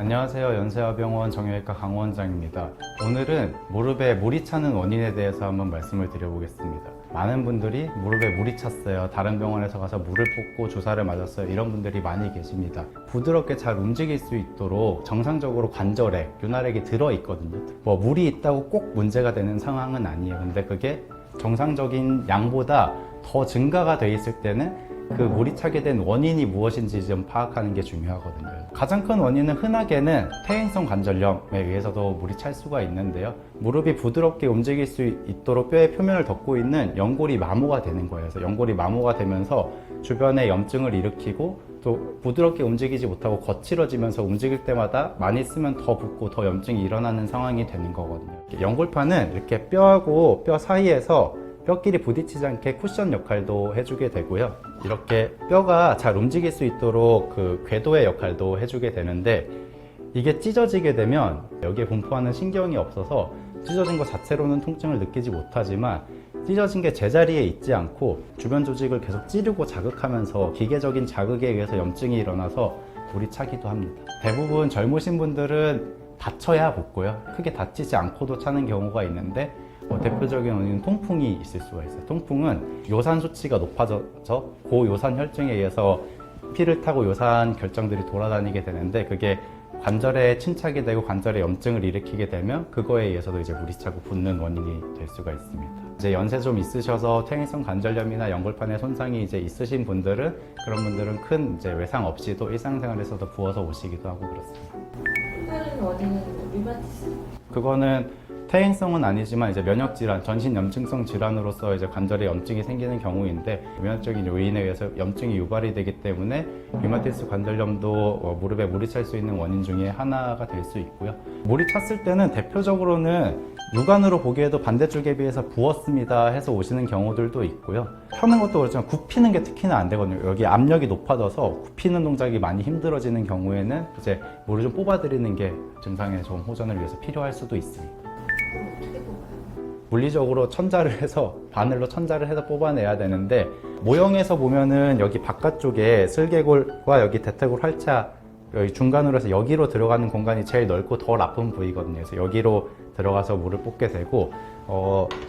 안녕하세요. 연세화병원 정형외과 강원장입니다. 오늘은 무릎에 물이 차는 원인에 대해서 한번 말씀을 드려보겠습니다. 많은 분들이 무릎에 물이 찼어요. 다른 병원에서 가서 물을 뽑고 주사를 맞았어요. 이런 분들이 많이 계십니다. 부드럽게 잘 움직일 수 있도록 정상적으로 관절에 윤활액이 들어있거든요. 물이 있다고 꼭 문제가 되는 상황은 아니에요. 근데 그게 정상적인 양보다 더 증가가 돼 있을 때는 그 물이 차게 된 원인이 무엇인지 좀 파악하는 게 중요하거든요. 가장 큰 원인은 흔하게는 퇴행성 관절염에 의해서도 물이 찰 수가 있는데요. 무릎이 부드럽게 움직일 수 있도록 뼈의 표면을 덮고 있는 연골이 마모가 되는 거예요. 그래서 연골이 마모가 되면서 주변에 염증을 일으키고 또 부드럽게 움직이지 못하고 거칠어지면서 움직일 때마다 많이 쓰면 더 붓고 더 염증이 일어나는 상황이 되는 거거든요. 연골판은 이렇게 뼈하고 뼈 사이에서 뼈끼리 부딪히지 않게 쿠션 역할도 해주게 되고요. 이렇게 뼈가 잘 움직일 수 있도록 그 궤도의 역할도 해주게 되는데, 이게 찢어지게 되면 여기에 분포하는 신경이 없어서 찢어진 것 자체로는 통증을 느끼지 못하지만, 찢어진 게 제자리에 있지 않고 주변 조직을 계속 찌르고 자극하면서 기계적인 자극에 의해서 염증이 일어나서 물이 차기도 합니다. 대부분 젊으신 분들은 다쳐야 붓고요. 크게 다치지 않고도 차는 경우가 있는데, 대표적인 원인은 통풍이 있을 수가 있어요. 통풍은 요산 수치가 높아져서 고요산 혈증에 의해서 피를 타고 요산 결정들이 돌아다니게 되는데, 그게 관절에 침착이 되고 관절에 염증을 일으키게 되면 그거에 의해서도 이제 물이 차고 붓는 원인이 될 수가 있습니다. 이제 연세 좀 있으셔서 퇴행성 관절염이나 연골판에 손상이 이제 있으신 분들은, 그런 분들은 큰 이제 외상 없이도 일상생활에서도 부어서 오시기도 하고 그렇습니다. 다른 원인은 류마티스? 그거는 퇴행성은 아니지만 이제 면역질환, 전신염증성 질환으로서 이제 관절에 염증이 생기는 경우인데, 면역적인 요인에 의해서 염증이 유발이 되기 때문에 류마티스 관절염도 무릎에 물이 찰 수 있는 원인 중에 하나가 될 수 있고요. 물이 찼을 때는 대표적으로는 육안으로 보기에도 반대쪽에 비해서 부었습니다 해서 오시는 경우들도 있고요. 펴는 것도 그렇지만 굽히는 게 특히나 안 되거든요. 여기 압력이 높아져서 굽히는 동작이 많이 힘들어지는 경우에는 이제 물을 좀 뽑아드리는 게 증상의 좀 호전을 위해서 필요할 수도 있습니다. 어떻게 뽑아요? 물리적으로 천자를 해서, 바늘로 천자를 해서 뽑아내야 되는데, 모형에서 보면은 여기 바깥쪽에 슬개골과 여기 대퇴골 활차 여기 중간으로 해서 여기로 들어가는 공간이 제일 넓고 덜 아픈 부위거든요. 그래서 여기로 들어가서 물을 뽑게 되고,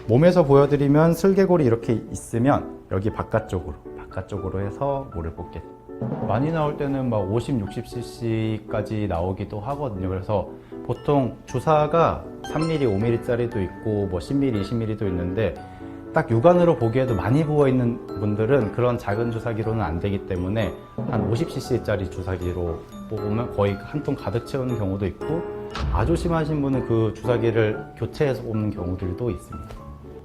몸에서 보여드리면 슬개골이 이렇게 있으면 여기 바깥쪽으로 해서 물을 뽑게 돼요. 많이 나올 때는 막 50, 60cc까지 나오기도 하거든요. 그래서 보통 주사가 3mm, 5mm짜리도 있고 10mm, 20mm도 있는데, 딱 육안으로 보기에도 많이 부어있는 분들은 그런 작은 주사기로는 안 되기 때문에 한 50cc짜리 주사기로 뽑으면 거의 한 통 가득 채우는 경우도 있고, 아주 심하신 분은 그 주사기를 교체해서 뽑는 경우들도 있습니다.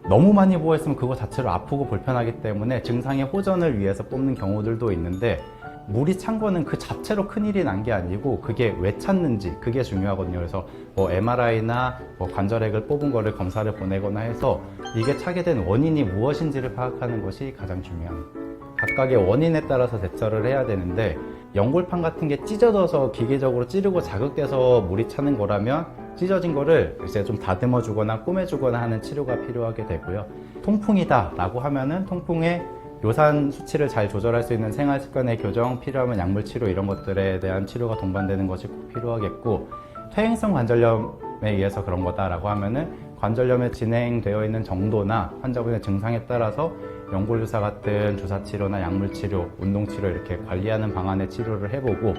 너무 많이 부어있으면 그거 자체로 아프고 불편하기 때문에 증상의 호전을 위해서 뽑는 경우들도 있는데, 물이 찬 거는 그 자체로 큰일이 난 게 아니고 그게 왜 찼는지, 그게 중요하거든요. 그래서 MRI나 관절액을 뽑은 거를 검사를 보내거나 해서 이게 차게 된 원인이 무엇인지를 파악하는 것이 가장 중요합니다. 각각의 원인에 따라서 대처를 해야 되는데, 연골판 같은 게 찢어져서 기계적으로 찌르고 자극돼서 물이 차는 거라면 찢어진 거를 이제 좀 다듬어 주거나 꼬매 주거나 하는 치료가 필요하게 되고요. 통풍이다 라고 하면은 통풍에 요산 수치를 잘 조절할 수 있는 생활 습관의 교정, 필요하면 약물 치료, 이런 것들에 대한 치료가 동반되는 것이 꼭 필요하겠고, 퇴행성 관절염에 의해서 그런 거다라고 하면은 관절염에 진행되어 있는 정도나 환자분의 증상에 따라서 연골 주사 같은 주사 치료나 약물 치료, 운동 치료 이렇게 관리하는 방안의 치료를 해보고,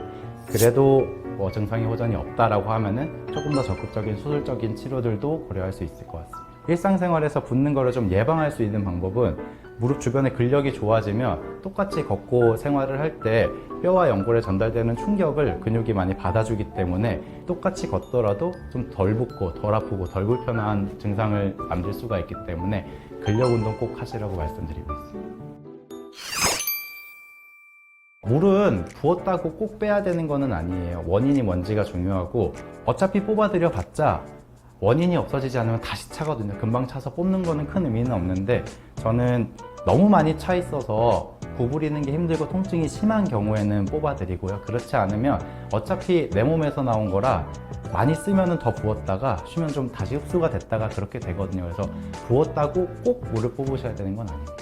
그래도 증상이 호전이 없다라고 하면은 조금 더 적극적인 수술적인 치료들도 고려할 수 있을 것 같습니다. 일상생활에서 붓는 거를 좀 예방할 수 있는 방법은, 무릎 주변에 근력이 좋아지면 똑같이 걷고 생활을 할 때 뼈와 연골에 전달되는 충격을 근육이 많이 받아주기 때문에 똑같이 걷더라도 좀 덜 붓고 덜 아프고 덜 불편한 증상을 남길 수가 있기 때문에 근력 운동 꼭 하시라고 말씀드리고 있습니다. 물은 부었다고 꼭 빼야 되는 거는 아니에요. 원인이 뭔지가 중요하고, 어차피 뽑아드려 봤자 원인이 없어지지 않으면 다시 차거든요. 금방 차서 뽑는 거는 큰 의미는 없는데, 저는 너무 많이 차 있어서 구부리는 게 힘들고 통증이 심한 경우에는 뽑아드리고요. 그렇지 않으면 어차피 내 몸에서 나온 거라 많이 쓰면 더 부었다가 쉬면 좀 다시 흡수가 됐다가 그렇게 되거든요. 그래서 부었다고 꼭 물을 뽑으셔야 되는 건 아닙니다.